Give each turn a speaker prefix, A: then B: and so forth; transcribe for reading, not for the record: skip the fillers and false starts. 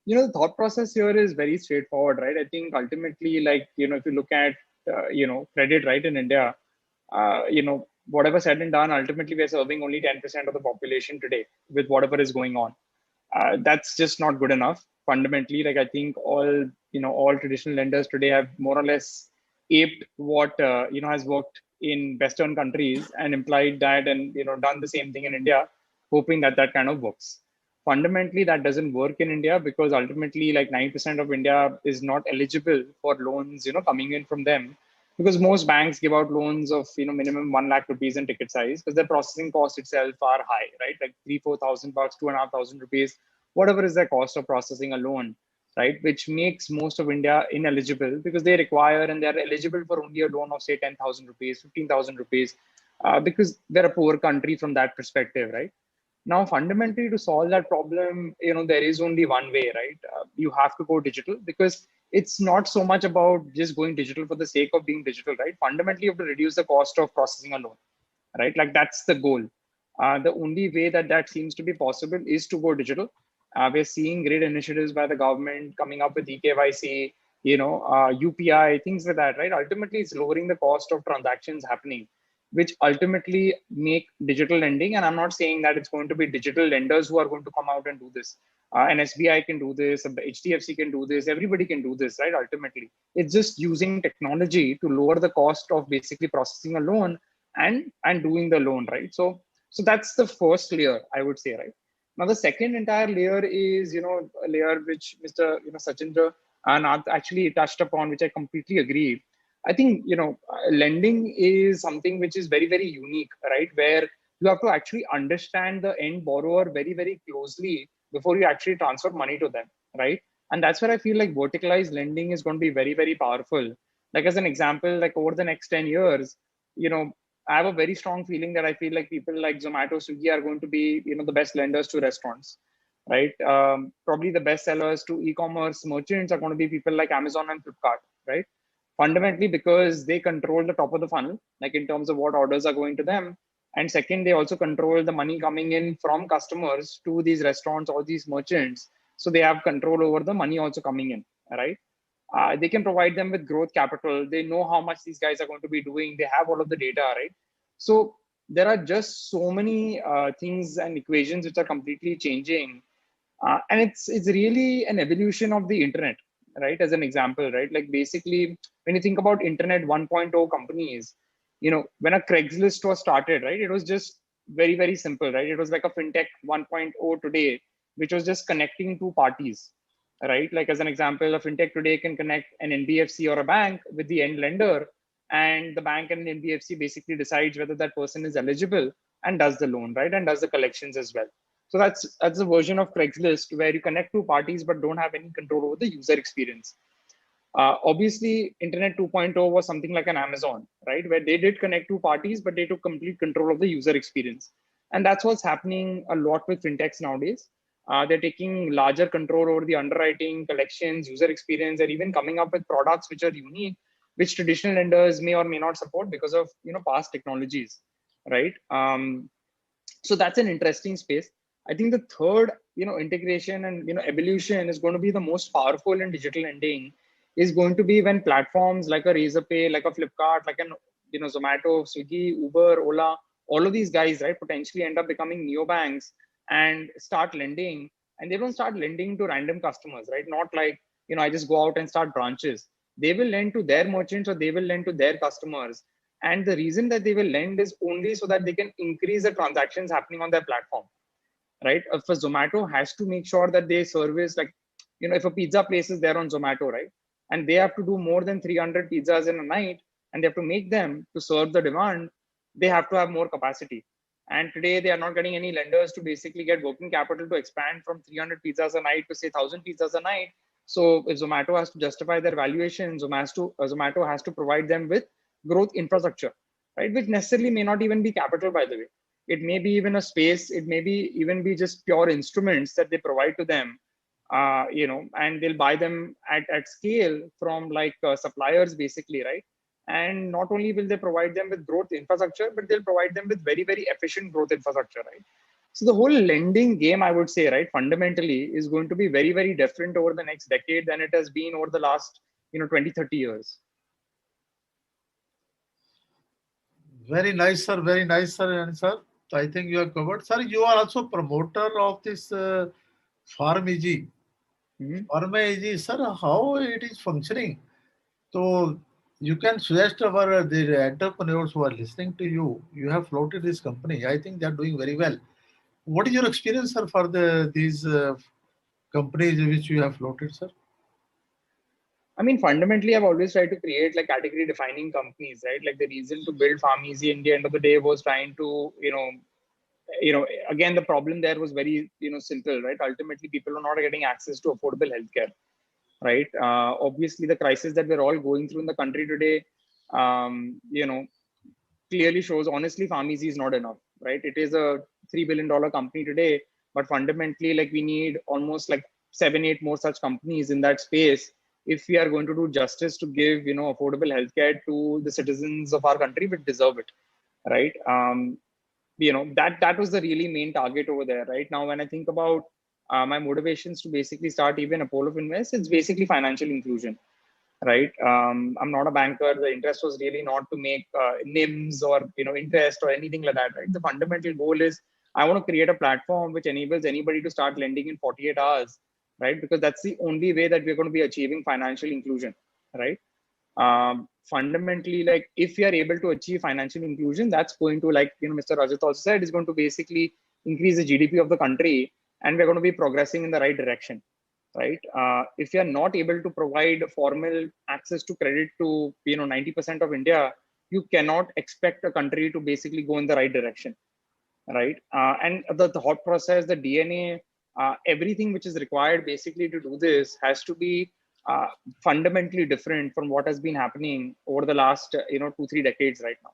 A: The thought process here is very straightforward, right? I think ultimately, like, if you look at, credit, right, in India, whatever said and done, ultimately we're serving only 10% of the population today with whatever is going on. That's just not good enough. Fundamentally, like, I think all traditional lenders today have more or less aped what, has worked in Western countries and implied that, and, done the same thing in India, hoping that that kind of works. Fundamentally, that doesn't work in India because ultimately, like, 9% of India is not eligible for loans, coming in from them, because most banks give out loans of, minimum 1 lakh rupees in ticket size, because their processing costs itself are high, right? Like 3 4 thousand bucks, 2,500 rupees, whatever is the cost of processing a loan, right? Which makes most of India ineligible because they require and they're eligible for only a loan of, say, 10,000 rupees, 15,000 rupees, because they're a poor country from that perspective, right? Now, fundamentally, to solve that problem, there is only one way, right? You have to go digital, because it's not so much about just going digital for the sake of being digital, right? Fundamentally, you have to reduce the cost of processing a loan, right? Like, that's the goal. The only way that that seems to be possible is to go digital. We're seeing great initiatives by the government coming up with eKYC, UPI, things like that, right? Ultimately, it's lowering the cost of transactions happening, which ultimately make digital lending. And I'm not saying that it's going to be digital lenders who are going to come out and do this. An SBI can do this, HDFC can do this, everybody can do this, right? Ultimately, it's just using technology to lower the cost of basically processing a loan and doing the loan, right? So that's the first layer, I would say, right? Now, the second entire layer is, a layer which Mr. Sachindra Nath actually touched upon, which I completely agree. I think, lending is something which is very, very unique, right? Where you have to actually understand the end borrower very, very closely before you actually transfer money to them, right? And that's where I feel like verticalized lending is going to be very, very powerful. Like, as an example, like over the next 10 years, you know, I have a very strong feeling that I feel like people like Zomato, Swiggy are going to be, the best lenders to restaurants, right? Probably the best sellers to e-commerce merchants are going to be people like Amazon and Flipkart, right? Fundamentally, because they control the top of the funnel, like in terms of what orders are going to them. And second, they also control the money coming in from customers to these restaurants or these merchants. So they have control over the money also coming in, right? They can provide them with growth capital. They know how much these guys are going to be doing. They have all of the data, right? So there are just so many things and equations which are completely changing, and it's really an evolution of the internet, right? As an example, right? Like, basically, when you think about internet 1.0 companies, when a Craigslist was started, right, it was just very, very simple, right? It was like a fintech 1.0 today, which was just connecting two parties, right? Like, as an example, a fintech today can connect an NBFC or a bank with the end lender, and the bank and NBFC basically decides whether that person is eligible and does the loan, right, and does the collections as well. So that's a version of Craigslist where you connect two parties but don't have any control over the user experience. Obviously, Internet 2.0 was something like an Amazon, right, where they did connect two parties but they took complete control of the user experience. And that's what's happening a lot with fintechs nowadays. They're taking larger control over the underwriting, collections, user experience, and even coming up with products which are unique, which traditional lenders may or may not support because of past technologies, right? So that's an interesting space. I think the third integration and evolution is going to be the most powerful in digital lending, is going to be when platforms like a Razorpay, like a Flipkart, like an Zomato, Swiggy, Uber, Ola, all of these guys, right, potentially end up becoming neobanks and start lending. And they don't start lending to random customers, right? Not like I just go out and start branches. They will lend to their merchants or they will lend to their customers, and the reason that they will lend is only so that they can increase the transactions happening on their platform, right? If a Zomato has to make sure that they service, like, if a pizza place is there on Zomato, right? And they have to do more than 300 pizzas in a night, and they have to make them to serve the demand, they have to have more capacity. And today they are not getting any lenders to basically get working capital to expand from 300 pizzas a night to, say, 1,000 pizzas a night. So if Zomato has to justify their valuation, Zomato has to provide them with growth infrastructure, right? Which necessarily may not even be capital, by the way. It may be even a space. It may be even be just pure instruments that they provide to them, and they'll buy them at scale from, like, suppliers, basically, right? And not only will they provide them with growth infrastructure, but they'll provide them with very, very efficient growth infrastructure, right? So the whole lending game, I would say, right, fundamentally is going to be very, very different over the next decade than it has been over the last, 20, 30 years.
B: Very nice, sir. Very nice, sir. And sir, I think you have covered. Sir, you are also promoter of this Farm Easy.
A: Mhm.
B: Farm Easy, sir, how it is functioning? So you can suggest our the entrepreneurs who are listening to you. You have floated this company. I think they are doing very well. What is your experience, sir, for these companies which you have floated, sir?
A: I mean, fundamentally, I've always tried to create like category defining companies, right? Like the reason to build PharmEasy in the end of the day was trying to, again, the problem there was very, simple, right? Ultimately, people are not getting access to affordable healthcare, right? Obviously, the crisis that we're all going through in the country today, clearly shows honestly PharmEasy is not enough, right? It is a $3 billion company today, but fundamentally, like we need almost like 7, 8 more such companies in that space if we are going to do justice to give affordable healthcare to the citizens of our country which deserve it, right? That was the really main target over there, right? Now, when I think about my motivations to basically start even Apollo Invest, it's basically financial inclusion, right? I'm not a banker. The interest was really not to make NIMS or interest or anything like that, right? The fundamental goal is I want to create a platform which enables anybody to start lending in 48 hours, right? Because that's the only way that we're going to be achieving financial inclusion, right? Fundamentally, like if we are able to achieve financial inclusion, that's going to, like Mr. Rajat also said, is going to basically increase the GDP of the country, and we're going to be progressing in the right direction, right? If you are not able to provide formal access to credit to 90% of India, you cannot expect a country to basically go in the right direction, right? And the thought process, the DNA, everything which is required basically to do this has to be fundamentally different from what has been happening over the last 2, 3 decades right now.